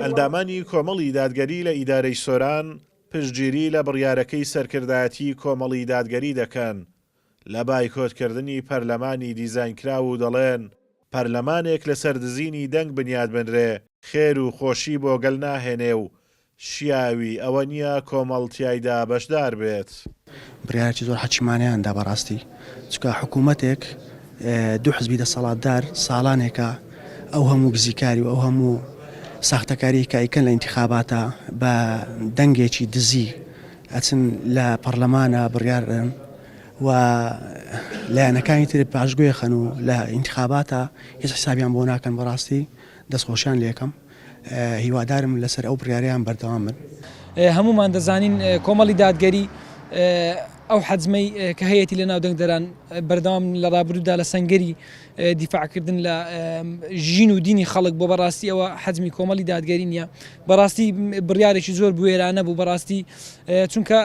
ئەندامانی کۆمەڵی دادگەری لە ئیدارەی سۆران پشتگیری لە بڕیارەکەی سەرکردایەتی کۆمەڵی دادگەری دەکەن لە بایکۆتکردنی پەرلەمانی دیزاینکرا و دەڵێن پەرلەمانێک لەسەر دزینی دەنگ بنیاد بنرێ خێر و خۆشی بۆ گەل ناهێنێ و شیاوی ئەوە نییە کۆمەڵتیایدا بەشدار بێت. بڕیارێکی زۆر حەچیمانەیاندا بەڕاستی چکە حکوومەتێک دوو حزبی دەسەڵاتدار ساڵانێکە ئەو هەموو گزیکاری و ئەو هەموو ساختەکاری کایکەن لە ئینتیخاباتە بە دەنگێکی دزی ئەچن لە پەرلەمانە بڕیارن و لایەنەکانی تر پاشگوێ خەن و لە ئینتیخاباتە هیچ حسابیان بۆ ناکەن بەڕاستی دەستخۆشیان لێکم هیوادارم لەسەر ئەو بڕیاریان بەردەوام بن. هەمومان دەزانین کۆمەڵی دادگەری ئەو حەزمەی کە هەیەی لە ناو دەنگدەران بەردەوام لە ڕابردوودا لە سەنگەری دیفاعکردن لە ژین و دینی خەڵک بۆ بەڕاستی ئەوە حەزمی کۆمەڵی دادگەری نییە بەڕاستی بڕیارێکی زۆر بوێرانە بوو بەڕاستی چونکە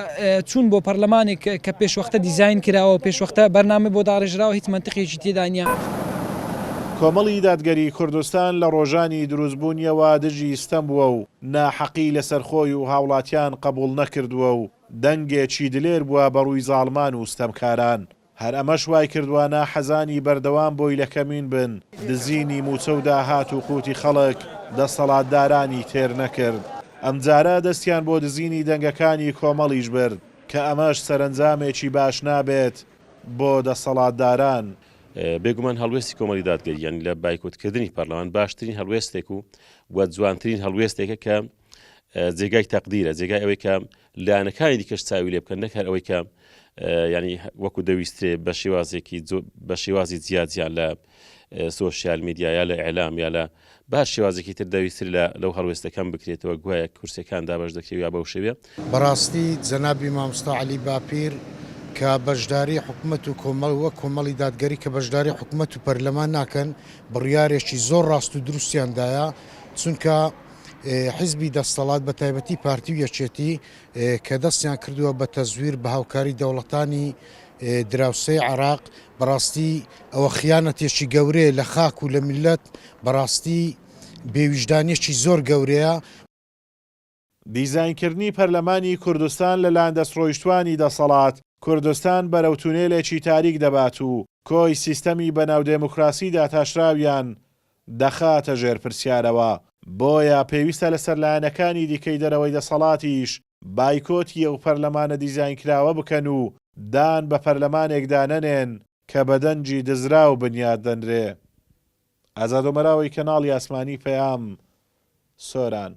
چوون بۆ پەرلەمانێک کە پێشوەختە دیزاین کراوە پێشوەختە بەرنامە بۆ داڕێژراوە هیچ منتیقێکی تێدا نییە. کۆمەڵی دادگەری کوردستان لە ڕۆژانی دروستبوونیەوە دژی ستەم بووە و ناحەقی لەسەرخۆی و هاوڵاتیان قبول نەکردووە و دەنگێکی دلێر بووە بەڕووی زاڵمان و ستەمکاران. هەر ئەمەش وای کردوانە حەزانی بەردەوام بۆی لە کەمین بن دزینی موچە و داهات و قوتی خەڵک دەسەڵاتدارانی تێر نەکرد. ئەمجارە دەستیان بۆ دزینی دەنگەکانی کۆمەڵیش برد کە ئەمەش سەرنجامێکی باش نابێت بۆ دەسەڵاتداران. بێگومان هەڵوێستی کۆمەڵی دادگەری یان لە بایکۆتکردنی پەرلەمان باشترین هەڵوێستێک و وە جوانترین هەڵوێستێکە کە جێگای تەقدیرە جێگای ئەوەی کە لایەنەکانی دیکەش چاوی لێ بکەن نەکار ئەوەی کە ینی وەکو دەویستێ بە شێوازی جیاجیان لە سۆشیال میدیا یا لە ئیعلام یا لە باش شێوازێکی تر دەویستتر لەو هەڵوێستەکان بکرێتەوە گوایە کورسەکان دابەش دەکرێت یا بەو شێوێ. بەڕاستی جەنابی مامۆستا عەلی باپیر کە بەشداری حکوومەت و کۆمەڵ وە کۆمەڵی دادگەری کە بەشداری حکوومەت و پەرلەمان ناکەن بڕیارێکی زۆر ڕاست و دروستیاندایە چونکە حیزبی دەسەڵات بە تایبەتی پارتی و یەکێتی کە دەستیان کردووە بە تەزویر بە هاوکاری دەوڵەتانی دراوسەی عێراق بەڕاستی ئەوە خیانەتێکی گەورەیە لە خاک و لە میلەت بەڕاستی بێویژدانێکی زۆر گەورەیە. دیزاینکردنی پەرلەمانی کوردستان لەلایەن دەستڕۆیشتوانی دەسەڵات کوردستان بەرەو تونێلێکی تاریک دەبات و کۆی سیستەمی بەناو دێموکراسیدا تاشراویان دەخاتە ژێر پرسیارەوە. بۆیە پێویستە لەسەر لایەنەکانی دیکەی دەرەوەی دەسەڵاتیش بایکۆتی ئەو پەرلەمانە دیزاینکراوە بکەن و دان بە پەرلەمانێکدا نەنێن کە بەدەنجی دزرا و بنیاد دەنرێ. ئازاد و مەراوی کەناڵی ئاسمانی پەیام سۆران.